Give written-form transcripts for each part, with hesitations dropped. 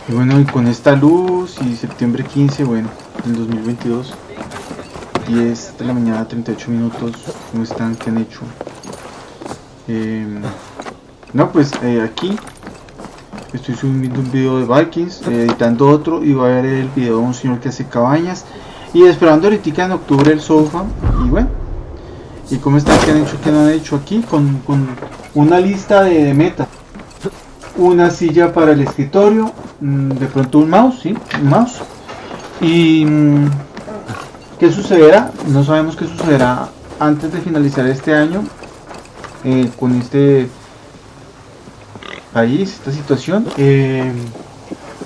Y bueno, y con esta luz y septiembre 15, bueno, del 2022, 10 de la mañana, 38 minutos, ¿cómo están? ¿Qué han hecho? No, pues aquí estoy subiendo un video de Vikings, editando otro, y voy a ver el video de un señor que hace cabañas, y esperando ahorita en octubre el sofá. Y bueno, ¿y cómo están? ¿Qué han hecho? ¿Qué no han hecho aquí? Con una lista de metas. Una silla para el escritorio, de pronto un mouse, ¿sí? Un mouse. Y ¿qué sucederá? No sabemos qué sucederá antes de finalizar este año con este país, esta situación.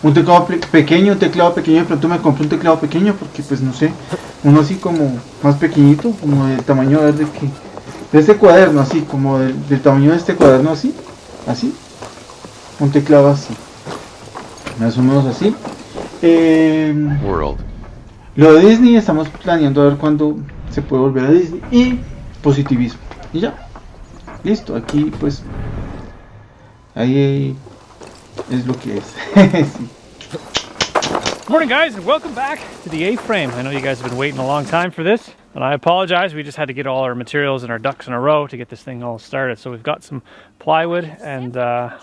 Un teclado pequeño, de pronto me compro un teclado pequeño porque pues no sé, uno así como más pequeñito, como del tamaño de este cuaderno, así como del tamaño de este cuaderno, así, un teclado así, más o menos así. Lo de Disney, estamos planeando a ver cuándo se puede volver a Disney, y positivismo, y ya, listo. Aquí pues ahí es lo que es. Sí. Morning guys, and welcome back to the A-frame. I know you guys have been waiting a long time for this, and I apologize. We just had to get all our materials and our ducks in a row to get this thing all started. So we've got some plywood, and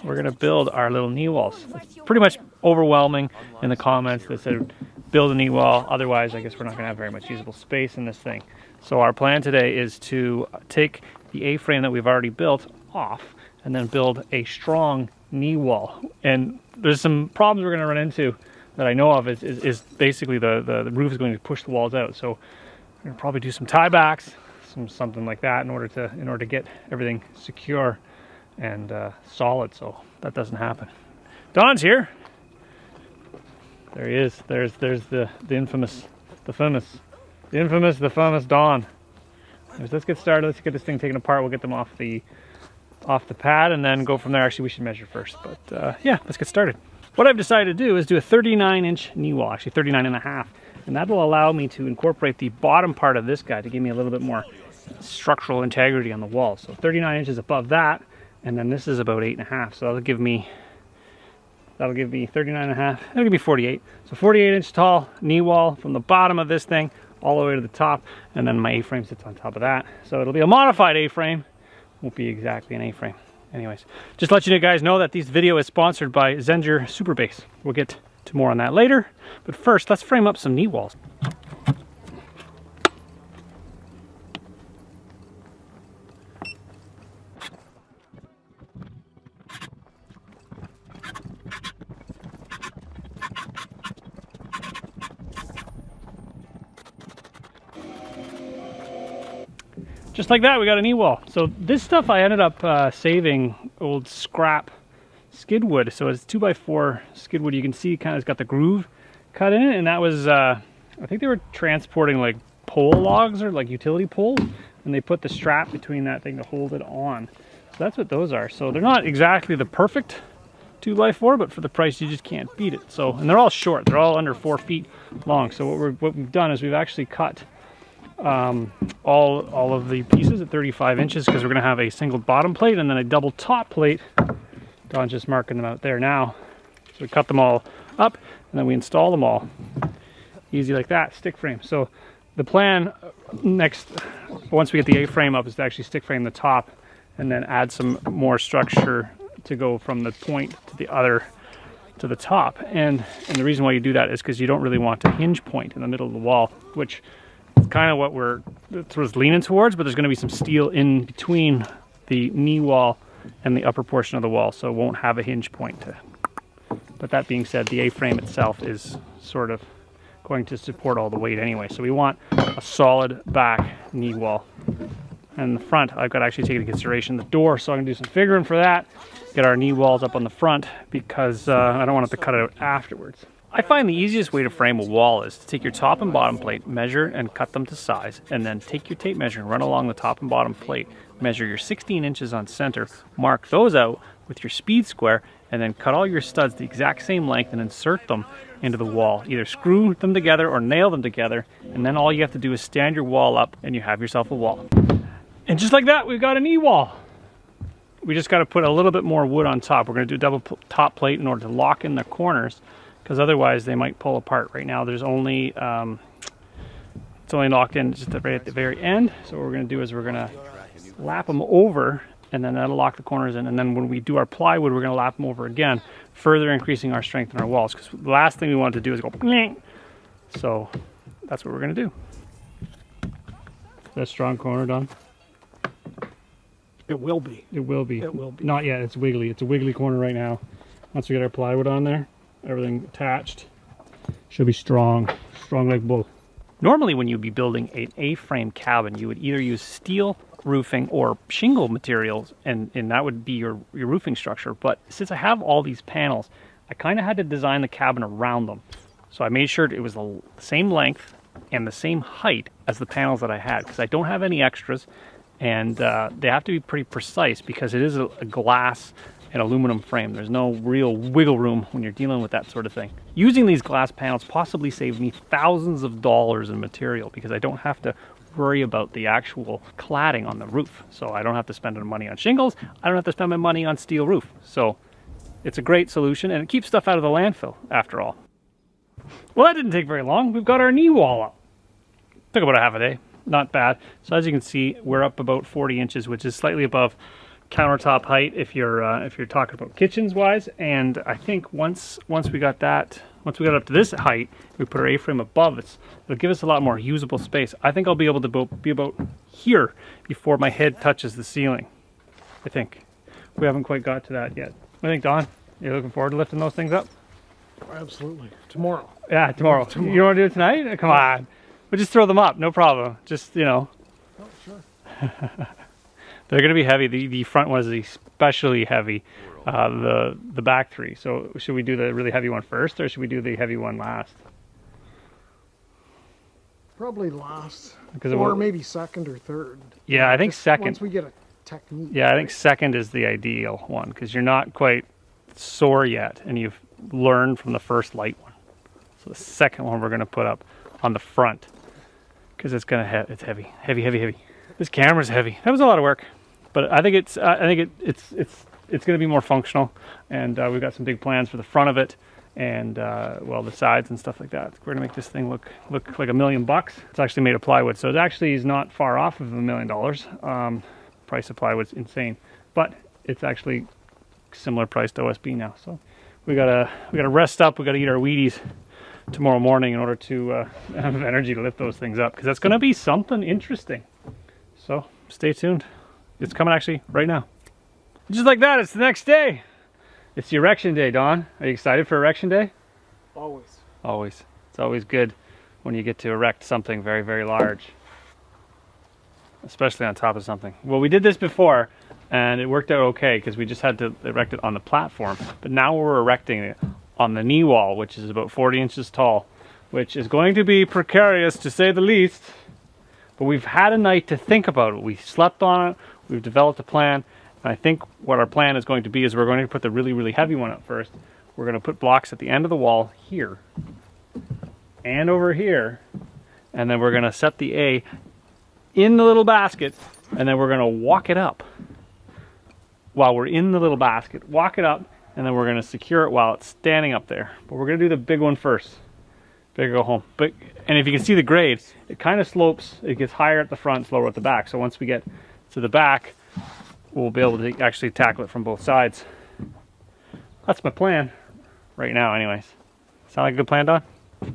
we're gonna build our little knee walls. It's pretty much overwhelming in the comments that said build a knee wall, otherwise I guess we're not gonna have very much usable space in this thing. So our plan today is to take the A-frame that we've already built off and then build a strong knee wall. And there's some problems we're gonna run into that I know of is basically the roof is going to push the walls out. So we're gonna probably do some tiebacks, something like that in order to get everything secure and solid, so that doesn't happen. Don's here. There he is. There's the infamous Don. Let's get started. Let's get this thing taken apart. We'll get them off the pad and then go from there. Actually, we should measure first, but yeah, let's get started. What I've decided to do is do a 39-inch knee wall, actually 39.5, and that will allow me to incorporate the bottom part of this guy to give me a little bit more structural integrity on the wall. So 39 inches above that, and then this is about 8.5, so that'll give me 39.5, that'll give me 48. So 48-inch tall knee wall from the bottom of this thing all the way to the top, and then my A-frame sits on top of that. So it'll be a modified A-frame, won't be exactly an A-frame. Anyways, just to let you guys know that this video is sponsored by Zenger Super Base. We'll get to more on that later, but first let's frame up some knee walls. Just like that, we got a knee wall. So this stuff I ended up saving old scrap skid wood. So it's 2x4 skid wood. You can see kind of it's got the groove cut in it, and that was I think they were transporting like pole logs or like utility poles, and they put the strap between that thing to hold it on. So that's what those are. So they're not exactly the perfect 2x4, but for the price you just can't beat it. So, and they're all short. They're all under 4 feet long. So what we've done is we've actually cut all of the pieces at 35 inches because we're going to have a single bottom plate and then a double top plate. Don's just marking them out there now. So we cut them all up and then we install them all. Easy like that, stick frame. So the plan next, once we get the A-frame up, is to actually stick frame the top and then add some more structure to go from the point to the other to the top. And the reason why you do that is because you don't really want a hinge point in the middle of the wall, which is kind of what we're sort of leaning towards, but there's going to be some steel in between the knee wall and the upper portion of the wall, so it won't have a hinge point to. But that being said, the A-frame itself is sort of going to support all the weight anyway, so we want a solid back knee wall. And the front, I've got to actually take into consideration the door, so I'm going to do some figuring for that, get our knee walls up on the front, because I don't want to have to cut it out afterwards. I find the easiest way to frame a wall is to take your top and bottom plate, measure and cut them to size, and then take your tape measure and run along the top and bottom plate, measure your 16 inches on center, mark those out with your speed square, and then cut all your studs the exact same length and insert them into the wall. Either screw them together or nail them together, and then all you have to do is stand your wall up and you have yourself a wall. And just like that, we've got a knee wall. we just got to put a little bit more wood on top. We're going to do double top plate in order to lock in the corners, because otherwise they might pull apart. Right now there's only it's only locked in just right at the very end. So what we're going to do is we're going to lap them over, and then that'll lock the corners in. And then when we do our plywood, we're going to lap them over again, further increasing our strength in our walls, because the last thing we want to do is go bling. So that's what we're going to do. That strong corner done. It will be. It will be. It will be. Not yet. It's wiggly. It's a wiggly corner right now. Once we get our plywood on there, everything attached, should be strong. Strong like bull. Normally when you'd be building an A-frame cabin, you would either use steel roofing or shingle materials, and that would be your roofing structure. But since I have all these panels, I kind of had to design the cabin around them. So I made sure it was the same length and the same height as the panels that I had, because I don't have any extras. And they have to be pretty precise, because it is a glass and aluminum frame. There's no real wiggle room when you're dealing with that sort of thing. Using these glass panels possibly saved me thousands of dollars in material, because I don't have to worry about the actual cladding on the roof. So I don't have to spend my money on shingles. I don't have to spend my money on steel roof. So it's a great solution, and it keeps stuff out of the landfill after all. Well, that didn't take very long. We've got our knee wall up. Took about a half a day. Not bad. So as you can see, we're up about 40 inches, which is slightly above countertop height if you're talking about kitchens wise. And I think once we got up to this height, we put our A-frame above it. It'll give us a lot more usable space. I think I'll be able to be about here before my head touches the ceiling. I think we haven't quite got to that yet. What do you think, Don? You're looking forward to lifting those things up? Absolutely. Tomorrow. Yeah, tomorrow. You don't want to do it tonight? Come on. We'll just throw them up, no problem. Just, you know. Oh, sure. They're going to be heavy. The front one is especially heavy, the back three. So should we do the really heavy one first, or should we do the heavy one last? Probably last. Because or maybe second or third. Yeah, I think second. Once we get a technique. Yeah, I think second is the ideal one, because you're not quite sore yet, and you've learned from the first light one. So the second one we're going to put up on the front, because it's heavy. This camera's heavy. That was a lot of work, but I think it's going to be more functional, and we've got some big plans for the front of it, and well, the sides and stuff like that. We're gonna make this thing look like $1 million. It's actually made of plywood, so it actually is not far off of $1 million. Price of plywood's insane, but it's actually similar price to OSB now. So we gotta rest up. We gotta eat our Wheaties tomorrow morning in order to have energy to lift those things up, because that's going to be something interesting. So stay tuned. It's coming actually right now. Just like that, it's the next day. It's the erection day, Don. Are you excited for erection day? Always. Always. It's always good when you get to erect something very, very large, especially on top of something. Well, we did this before and it worked out okay, because we just had to erect it on the platform, but now we're erecting it on the knee wall, which is about 40 inches tall, which is going to be precarious to say the least. But we've had a night to think about it. We slept on it, we've developed a plan, and I think what our plan is going to be is we're going to put the really, really heavy one up first. We're going to put blocks at the end of the wall here and over here, and then we're going to set the A in the little basket, and then we're going to walk it up while we're in the little basket. Walk it up, and then we're going to secure it while it's standing up there. But we're going to do the big one first. Bigger go home. And if you can see the grade, it kind of slopes. It gets higher at the front, slower at the back. So once we get to the back, we'll be able to actually tackle it from both sides. That's my plan right now anyways. Sound like a good plan, Don? It's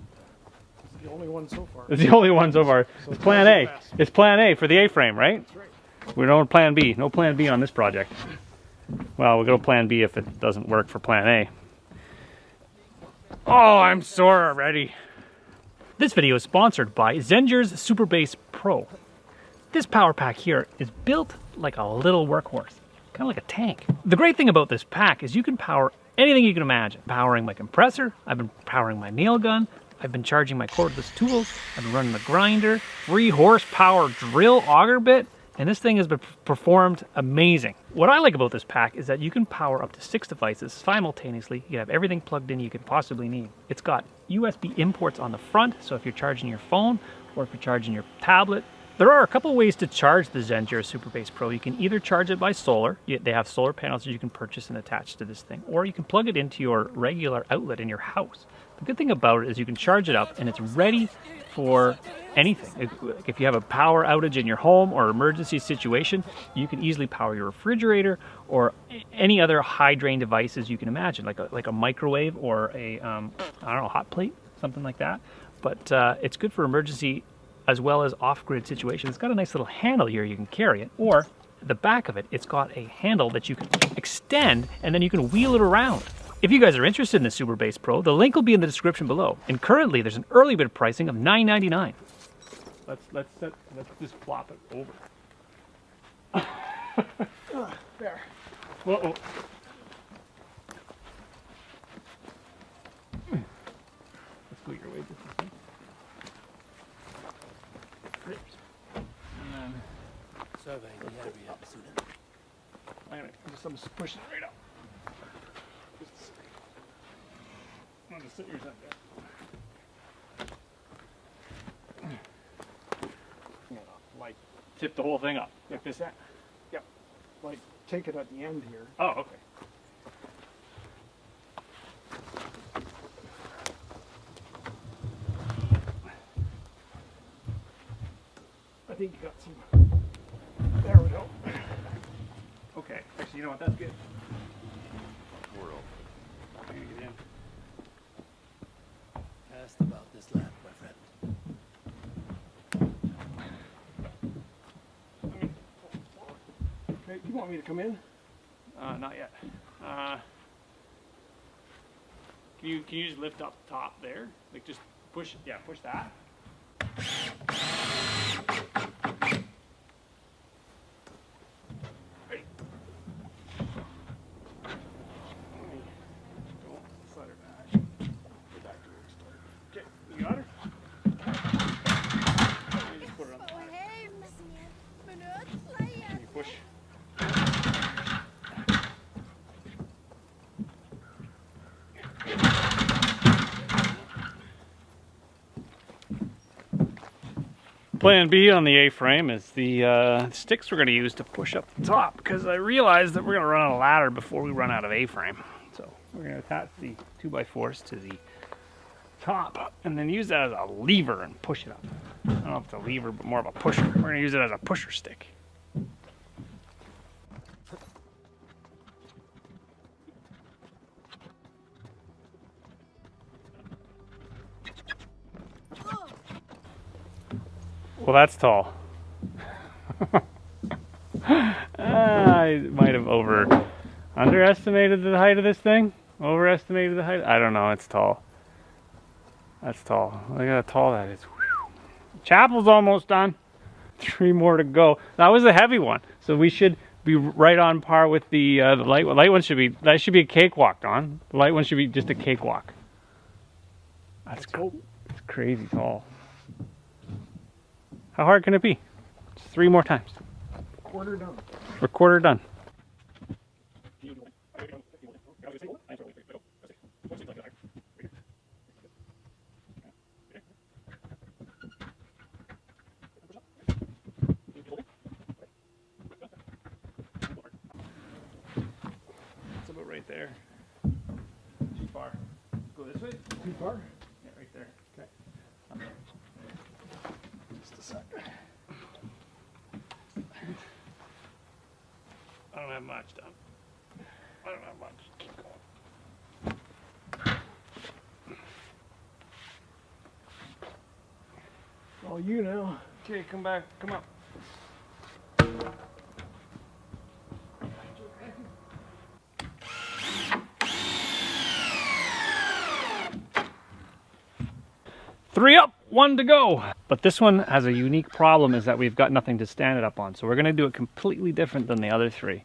the only one so far. It's the only one so far. So it's plan A. It's plan A for the A-frame, right? That's right. We don't plan B. No plan B on this project. Well, we'll go plan B if it doesn't work for plan A. Oh, I'm sore already. This video is sponsored by Zenger's Superbase Pro. This power pack here is built like a little workhorse, kind of like a tank. The great thing about this pack is you can power anything you can imagine. Powering my compressor, I've been powering my nail gun, I've been charging my cordless tools, I've been running the grinder, 3 horsepower drill auger bit, and this thing has been performed amazing. What I like about this pack is that you can power up to 6 devices simultaneously. You can have everything plugged in you could possibly need. It's got USB imports on the front, so if you're charging your phone or if you're charging your tablet, There are a couple of ways to charge the Zendure Super Base Pro. You can either charge it by solar. They have solar panels that you can purchase and attach to this thing. Or you can plug it into your regular outlet in your house. The good thing about it is you can charge it up and it's ready for anything. If you have a power outage in your home or emergency situation, you can easily power your refrigerator or any other high drain devices you can imagine, like a microwave or a, I don't know, hot plate, something like that. But it's good for emergency as well as off-grid situations. It's got a nice little handle here, you can carry it, or at the back of it, it's got a handle that you can extend and then you can wheel it around. If you guys are interested in the Super Base Pro, the link will be in the description below. And currently there's an early bird pricing of $9.99. Let's just flop it over. There. Whoa. Let's go your way just a second. I'm just pushing it right up. I'm gonna sit yours up there. Like tip the whole thing up like this. Yep. Like take it at the end here. Oh, okay. I think you got some. There we go. Okay. Actually, you know what? That's good. World. I'm gonna get in. Asked about this land, my friend. Okay, you want me to come in? Not yet. Can you just lift up top there? Like just push. Yeah, push that. Plan B on the A-frame is the sticks we're going to use to push up the top, because I realized that we're going to run out of ladder before we run out of A-frame. So we're going to attach the 2x4s to the top and then use that as a lever and push it up. I don't know if it's a lever, but more of a pusher. We're going to use it as a pusher stick. Well, that's tall. I might have underestimated the height of this thing. Overestimated the height. I don't know. It's tall. That's tall. Look at how tall that is. Whew. Chapel's almost done. 3 more to go. That was a heavy one, so we should be right on par with the light one. Light one should be a cakewalk, Don. The light one should be just a cakewalk. That's cool. It's crazy tall. How hard can it be? Just 3 more times. Quarter done. We're quarter done. It's about right there. Too far. Go this way? Too far? Yeah, right there. Okay. Just a sec. I don't have much done. I don't have much. Keep going. All you now. Okay, come back. Come up. Three up, 1 to go. But this one has a unique problem, is that we've got nothing to stand it up on. So we're going to do it completely different than the other 3.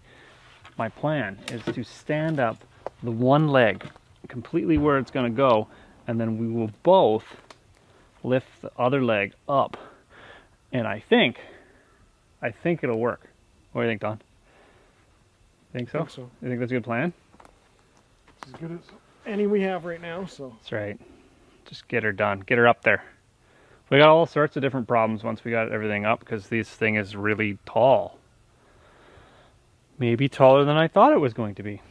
My plan is to stand up the one leg completely where it's going to go, and then we will both lift the other leg up. And I think it'll work. What do you think, Don? Think so? I think so. You think that's a good plan? It's as good as any we have right now, so. That's right. Just get her done. Get her up there. We got all sorts of different problems once we got everything up because this thing is really tall. Maybe taller than I thought it was going to be.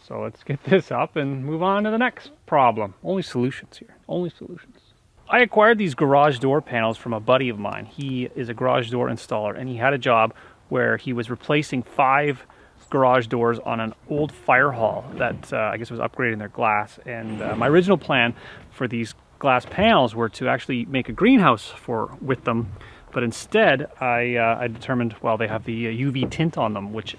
So let's get this up and move on to the next problem. Only solutions here, only solutions. I acquired these garage door panels from a buddy of mine. He is a garage door installer and he had a job where he was replacing 5 garage doors on an old fire hall that I guess was upgrading their glass. And my original plan for these glass panels were to actually make a greenhouse with them, but instead I determined, well, they have the UV tint on them, which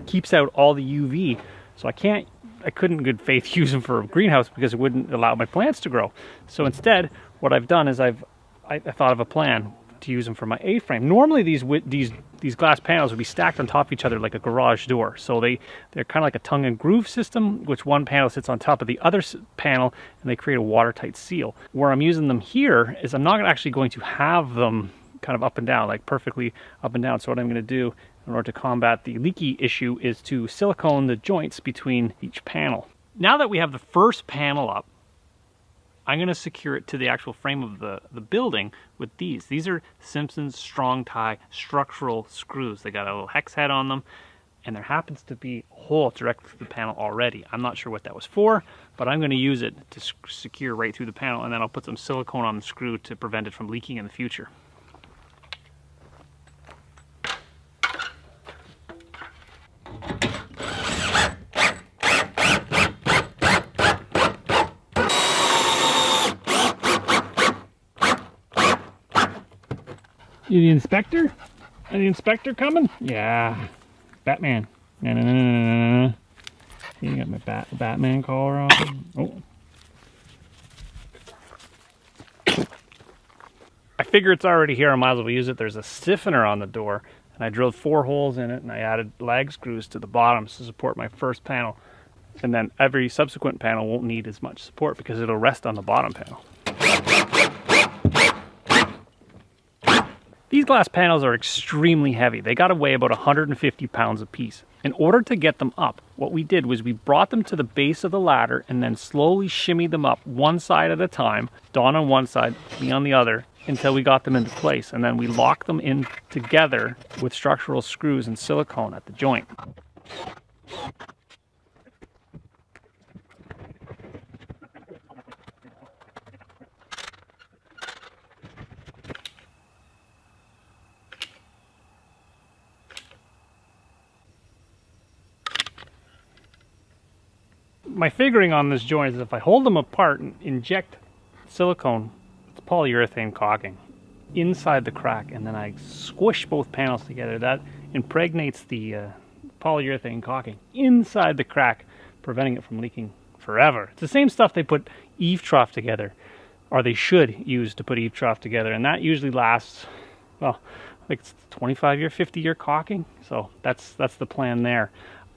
keeps out all the UV, so I couldn't in good faith use them for a greenhouse because it wouldn't allow my plants to grow. So instead, what I've done is I thought of a plan to use them for my A-frame. Normally these glass panels would be stacked on top of each other like a garage door. So they're kind of like a tongue and groove system, which one panel sits on top of the other panel and they create a watertight seal. Where I'm using them here is I'm not actually going to have them kind of up and down, like perfectly up and down. So what I'm going to do in order to combat the leaky issue is to silicone the joints between each panel. Now that we have the first panel up, I'm going to secure it to the actual frame of the building with these. These are Simpson's strong tie structural screws. They got a little hex head on them, and there happens to be a hole directly through the panel already. I'm not sure what that was for, but I'm going to use it to secure right through the panel, and then I'll put some silicone on the screw to prevent it from leaking in the future. You the inspector? Are the inspector coming? Yeah. Batman. No. You got my Batman collar on. Oh. I figure it's already here. I might as well use it. There's a stiffener on the door, and I drilled 4 holes in it, and I added lag screws to the bottoms to support my first panel. And then every subsequent panel won't need as much support because it'll rest on the bottom panel. These glass panels are extremely heavy. They got to weigh about 150 pounds a piece. In order to get them up, what we did was we brought them to the base of the ladder and then slowly shimmied them up one side at a time, Dawn on one side, me on the other, until we got them into place. And then we locked them in together with structural screws and silicone at the joint. My figuring on this joint is if I hold them apart and inject silicone, it's polyurethane caulking, inside the crack, and then I squish both panels together, that impregnates the polyurethane caulking inside the crack, preventing it from leaking forever. It's the same stuff they put eave trough together, or they should use to put eave trough together, and that usually lasts, well, I think it's 25-year, 50-year caulking, so that's the plan there.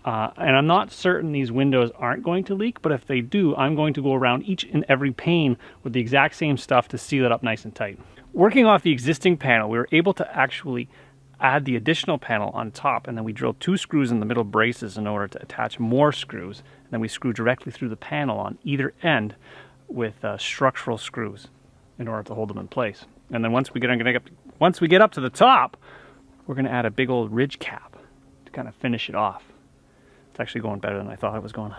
And I'm not certain these windows aren't going to leak, but if they do, I'm going to go around each and every pane with the exact same stuff to seal it up nice and tight. Working off the existing panel, we were able to actually add the additional panel on top, and then we drilled 2 screws in the middle braces in order to attach more screws, and then we screw directly through the panel on either end with structural screws in order to hold them in place. And then once we get up to the top, we're going to add a big old ridge cap to kind of finish it off. It's actually going better than I thought it was going.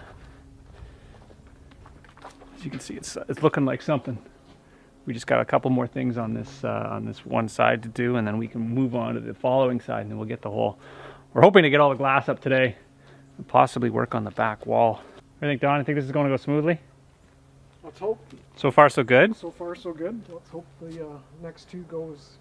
As you can see, it's looking like something. We just got a couple more things on this one side to do, and then we can move on to the following side, and then we'll get the whole. We're hoping to get all the glass up today, and possibly work on the back wall. What do you think, Don? I think this is going to go smoothly. Let's hope. So far, so good. So far, so good. Let's hope the next 2 goes.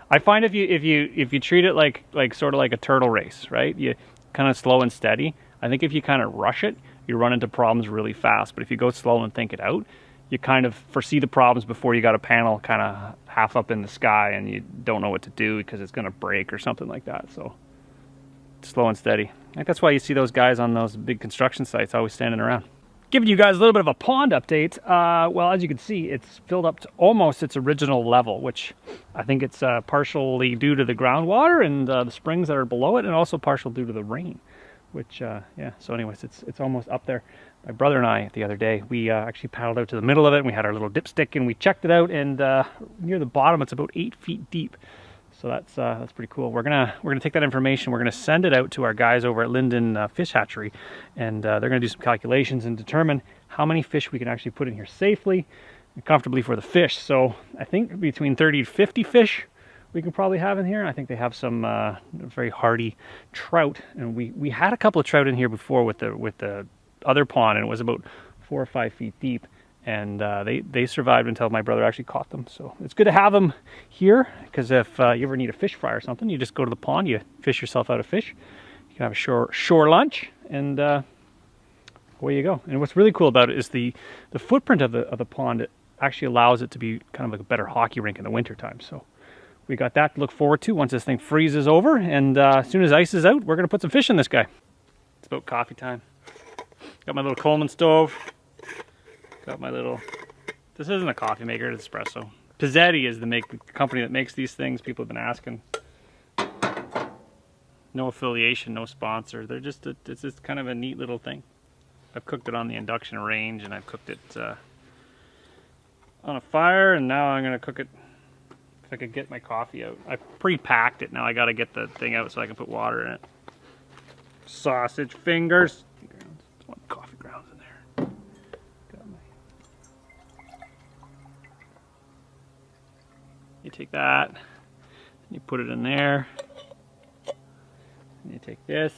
I find if you treat it like sort of like a turtle race, right? You kind of slow and steady. I think if you kind of rush it, you run into problems really fast. But if you go slow and think it out, you kind of foresee the problems before you got a panel kind of half up in the sky and you don't know what to do because it's going to break or something like that. So slow and steady. I think that's why you see those guys on those big construction sites always standing around. Giving you guys a little bit of a pond update. Well, as you can see, it's filled up to almost its original level, which I think it's partially due to the groundwater and the springs that are below it, and also partial due to the rain. which yeah, so anyways, it's almost up there. My brother and I the other day, we actually paddled out to the middle of it, and we had our little dipstick and we checked it out, and near the bottom it's about 8 feet deep. So that's pretty cool. We're gonna take that information, we're gonna send it out to our guys over at Linden Fish Hatchery, and they're gonna do some calculations and determine how many fish we can actually put in here safely and comfortably for the fish. So I think between 30 to 50 fish we can probably have in here. I think they have some very hardy trout, and we had a couple of trout in here before with the other pond, and it was about 4 or 5 feet deep, and they survived until my brother actually caught them. So it's good to have them here, because if you ever need a fish fry or something, you just go to the pond, you fish yourself out a fish, you can have a shore lunch, and away you go. And what's really cool about it is the footprint of the pond. It actually allows it to be kind of like a better hockey rink in the wintertime. So we got that to look forward to once this thing freezes over, and as soon as ice is out, we're gonna put some fish in this guy. It's about coffee time. Got my little Coleman stove. Got my little, this isn't a coffee maker, it's espresso. Pizzetti is the company that makes these things. People have been asking. No affiliation, no sponsor. They're just, it's just kind of a neat little thing. I've cooked it on the induction range, and I've cooked it on a fire, and now I'm gonna cook it if I could get my coffee out. I pre-packed it, now I gotta get the thing out so I can put water in it. Sausage fingers. There's one coffee grounds in there. Got my... You take that, and you put it in there. And you take this,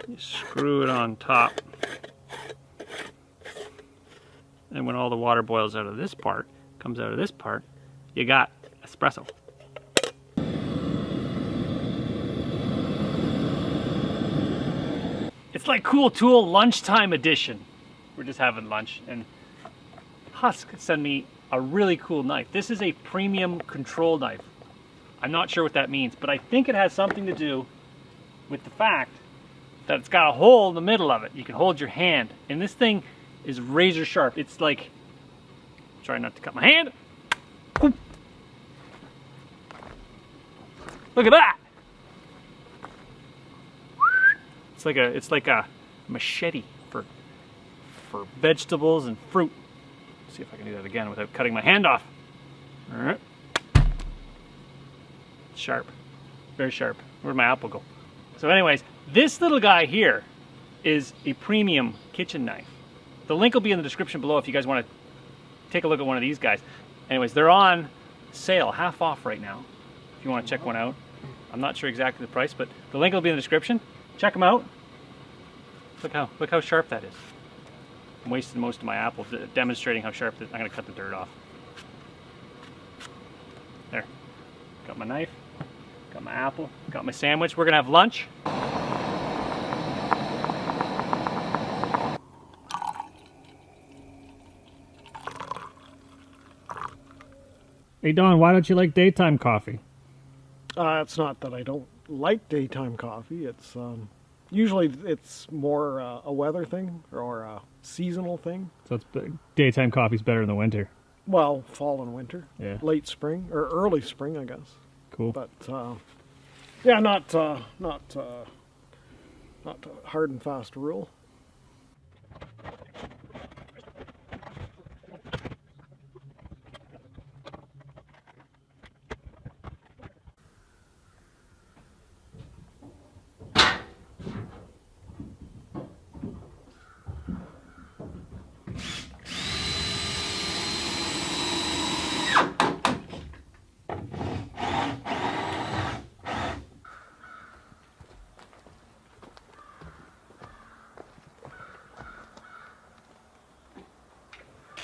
you screw it on top. And when all the water boils out of this part, comes out of this part, you got espresso. It's like Cool Tool lunchtime edition. We're just having lunch, and Husk sent me a really cool knife. This is a premium control knife. I'm not sure what that means, but I think it has something to do with the fact that it's got a hole in the middle of it. You can hold your hand, and this thing is razor sharp. It's like, try not to cut my hand. Look at that. It's like a machete for vegetables and fruit. Let's see if I can do that again without cutting my hand off. All right. Sharp, very sharp. Where'd my apple go? So anyways, this little guy here is a premium kitchen knife. The link will be in the description below if you guys want to take a look at one of these guys. Anyways, they're on sale, half off right now, if you want to check one out. I'm not sure exactly the price, but the link will be in the description. Check them out. Look how sharp that is. I'm wasting most of my apple demonstrating how sharp I'm going to cut the dirt off. There. Got my knife. Got my apple. Got my sandwich. We're going to have lunch. Hey Don, why don't you like daytime coffee? It's not that I don't like daytime coffee. It's usually it's more a weather thing or a seasonal thing. So it's daytime coffee's better in the winter. Well, fall and winter. Yeah. Late spring or early spring, I guess. Cool. But yeah, not hard and fast rule.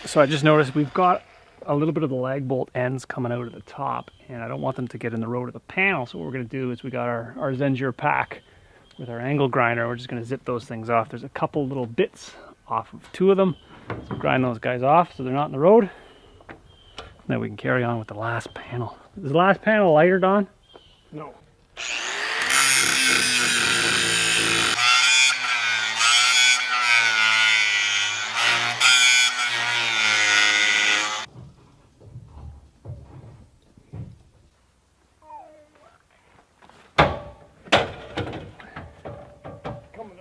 So I just noticed we've got a little bit of the lag bolt ends coming out at the top, and I don't want them to get in the road of the panel. So what we're going to do is we got our Zenjure pack with our angle grinder. We're just going to zip those things off. There's a couple little bits off of two of them. So grind those guys off so they're not in the road. And then we can carry on with the last panel. Is the last panel lighter, Don? No.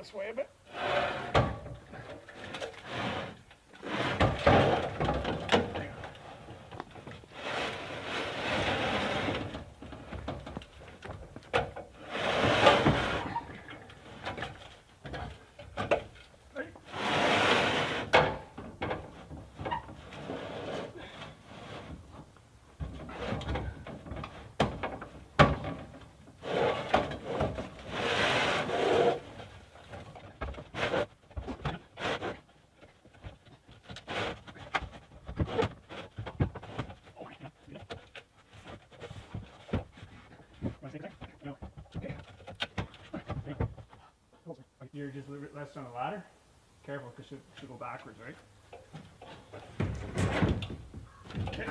this way a bit. You're just less on the ladder? Careful, because she'll go backwards, right? Okay.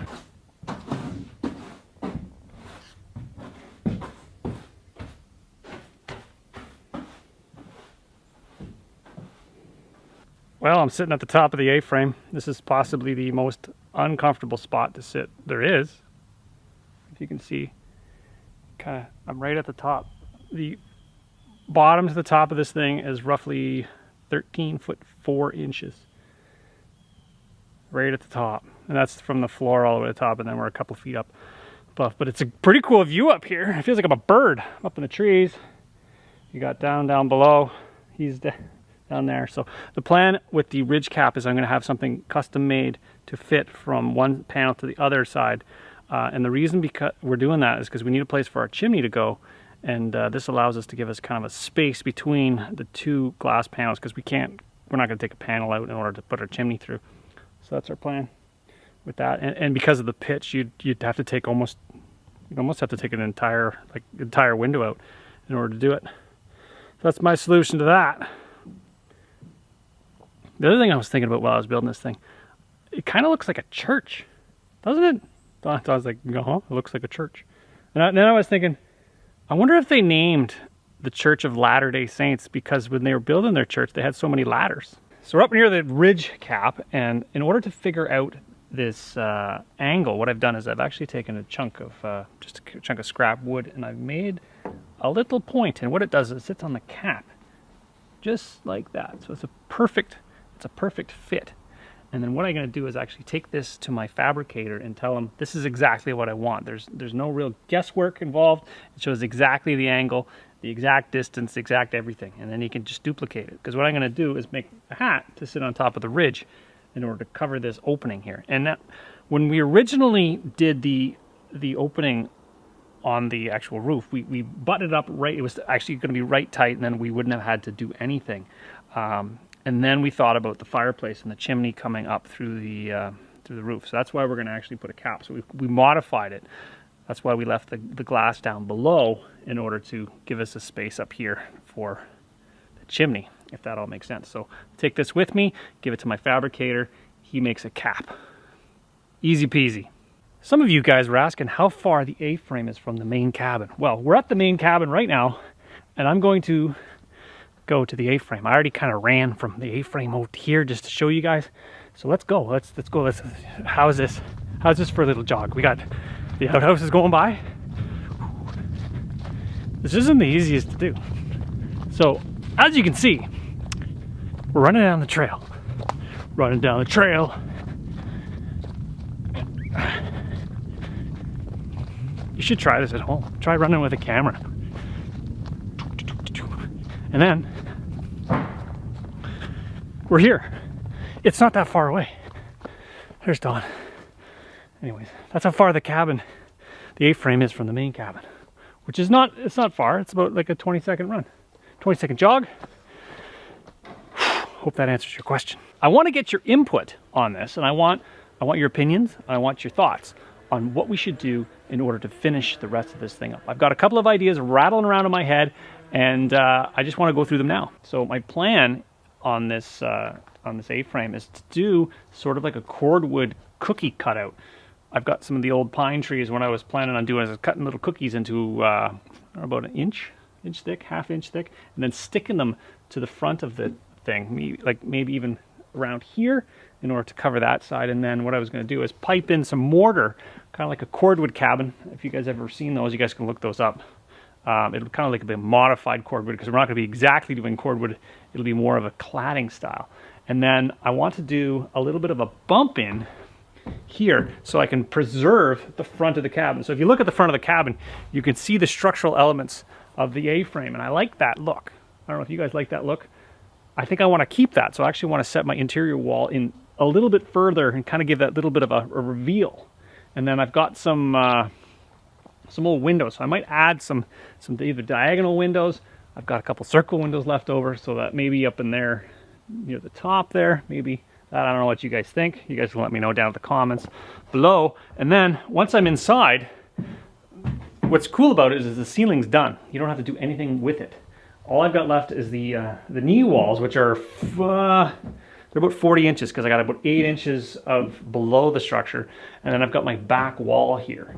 Well, I'm sitting at the top of the A-frame. This is possibly the most uncomfortable spot to sit there is. If you can see, I'm right at the top. The bottom to the top of this thing is roughly 13 foot 4 inches. Right at the top. And that's from the floor all the way to the top, and then we're a couple feet up above. But it's a pretty cool view up here. It feels like I'm a bird. I'm up in the trees. You got down below. He's down there. So the plan with the ridge cap is I'm going to have something custom made to fit from one panel to the other side. And the reason because we're doing that is because we need a place for our chimney to go. And this allows us to give us kind of a space between the two glass panels, because we're not going to take a panel out in order to put our chimney through. So that's our plan with that. And because of the pitch, you'd have to take almost have to take an entire window out in order to do it. So that's my solution to that. The other thing I was thinking about while I was building this thing, it kind of looks like a church, doesn't it? I was like, it looks like a church. And then I was thinking, I wonder if they named the Church of Latter-day Saints because when they were building their church, they had so many ladders. So we're up near the ridge cap, and in order to figure out this angle, what I've done is I've actually taken a chunk of just a chunk of scrap wood, and I've made a little point. And what it does is it sits on the cap, just like that. So it's a perfect fit. And then what I'm going to do is actually take this to my fabricator and tell him this is exactly what I want. There's no real guesswork involved. It shows exactly the angle, the exact distance, exact everything. And then he can just duplicate it. Because what I'm going to do is make a hat to sit on top of the ridge in order to cover this opening here. And that, when we originally did the opening on the actual roof, we buttoned it up right. It was actually going to be right tight, and then we wouldn't have had to do anything. And then we thought about the fireplace and the chimney coming up through the roof. So that's why we're going to actually put a cap. So we modified it. That's why we left the glass down below in order to give us a space up here for the chimney, if that all makes sense. So take this with me, give it to my fabricator. He makes a cap. Easy peasy. Some of you guys were asking how far the A-frame is from the main cabin. Well, we're at the main cabin right now, and I'm going to go to the A-frame. I already kind of ran from the A-frame out here just to show you guys. So let's go. Let's go. How's this for a little jog? We got the outhouses going by. This isn't the easiest to do. So as you can see, we're running down the trail. You should try this at home. Try running with a camera. And then we're here. It's not that far away. There's Dawn. Anyways, that's how far the cabin, the A-frame is from the main cabin, which is it's not far. It's about like a 20-second run, 20-second jog. Hope that answers your question. I want to get your input on this, and I want your opinions, and I want your thoughts on what we should do in order to finish the rest of this thing up. I've got a couple of ideas rattling around in my head, and I just want to go through them now. So my plan on this A-frame is to do sort of like a cordwood cookie cutout. I've got some of the old pine trees. What I was planning on doing is cutting little cookies into about an inch thick, half-inch thick, and then sticking them to the front of the thing, maybe even around here in order to cover that side. And then what I was going to do is pipe in some mortar, kind of like a cordwood cabin. If you guys ever seen those, you guys can look those up. It'll kind of like a modified cordwood, because we're not going to be exactly doing cordwood. It'll be more of a cladding style. And then I want to do a little bit of a bump in here so I can preserve the front of the cabin. So if you look at the front of the cabin, you can see the structural elements of the A-frame, and I like that look. I don't know if you guys like that look. I think I want to keep that, so I actually want to set my interior wall in a little bit further and kind of give that little bit of a reveal. And then I've got some old windows, so I might add some either diagonal windows. I've got a couple circle windows left over, so that maybe up in there near the top there, maybe that. I don't know what you guys think. You guys can let me know down in the comments below. And then once I'm inside, what's cool about it is the ceiling's done. You don't have to do anything with it. All I've got left is the knee walls, which are they're about 40 inches, because I got about 8 inches of below the structure, and then I've got my back wall here.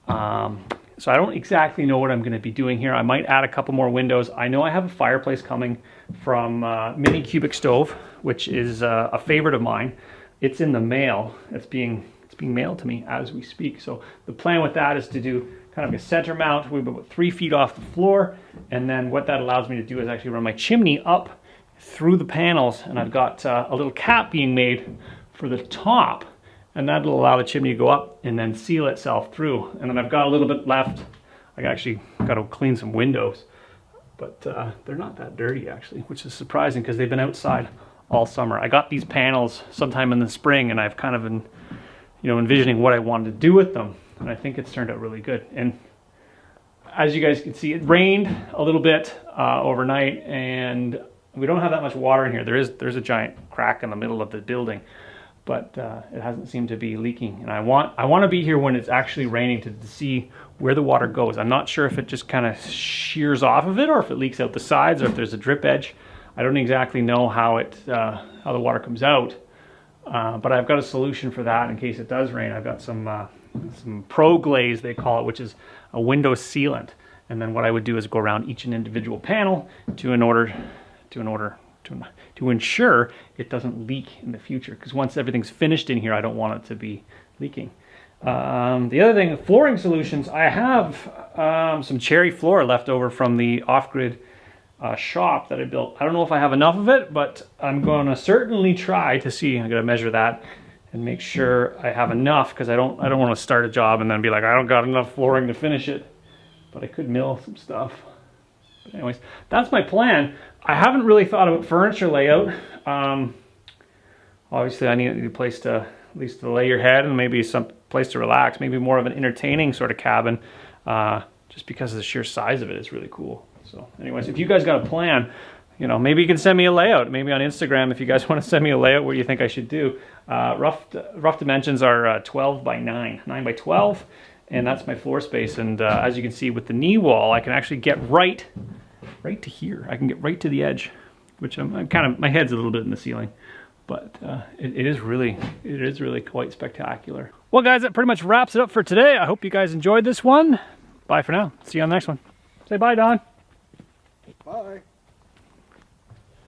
So I don't exactly know what I'm going to be doing here. I might add a couple more windows. I know I have a fireplace coming from Mini Cubic Stove, which is a favorite of mine. It's in the mail. It's being mailed to me as we speak. So the plan with that is to do kind of a center mount. We're about 3 feet off the floor, and then what that allows me to do is actually run my chimney up through the panels, and I've got a little cap being made for the top, and that'll allow the chimney to go up and then seal itself through. And then I've got a little bit left. I actually got to clean some windows, but they're not that dirty actually, which is surprising because they've been outside all summer. I got these panels sometime in the spring, and I've kind of been, envisioning what I wanted to do with them, and I think it's turned out really good. And as you guys can see, it rained a little bit overnight, and we don't have that much water in here. There's a giant crack in the middle of the building, but it hasn't seemed to be leaking. And I want to be here when it's actually raining to see where the water goes. I'm not sure if it just kind of shears off of it, or if it leaks out the sides, or if there's a drip edge. I don't exactly know how the water comes out, but I've got a solution for that in case it does rain. I've got some Pro Glaze, they call it, which is a window sealant. And then what I would do is go around each and individual panel to ensure it doesn't leak in the future. Because once everything's finished in here, I don't want it to be leaking. The other thing, flooring solutions, I have some cherry floor left over from the off-grid shop that I built. I don't know if I have enough of it, but I'm going to certainly try to see. I'm going to measure that and make sure I have enough, because I don't want to start a job and then be like, I don't got enough flooring to finish it. But I could mill some stuff. But anyways, that's my plan. I haven't really thought about furniture layout. Obviously I need a place to at least to lay your head, and maybe some place to relax, maybe more of an entertaining sort of cabin, just because of the sheer size of it. It's really cool. So anyways, if you guys got a plan, maybe you can send me a layout, maybe on Instagram, if you guys want to send me a layout what you think I should do. Rough dimensions are 12 by 9 by 12, and that's my floor space. And as you can see with the knee wall, I can actually get right to here. I can get right to the edge, which I'm kind of, my head's a little bit in the ceiling, but it is really quite spectacular. Well guys, that pretty much wraps it up for today. I hope you guys enjoyed this one. Bye for now. See you on the next one. Say bye, Don. Bye.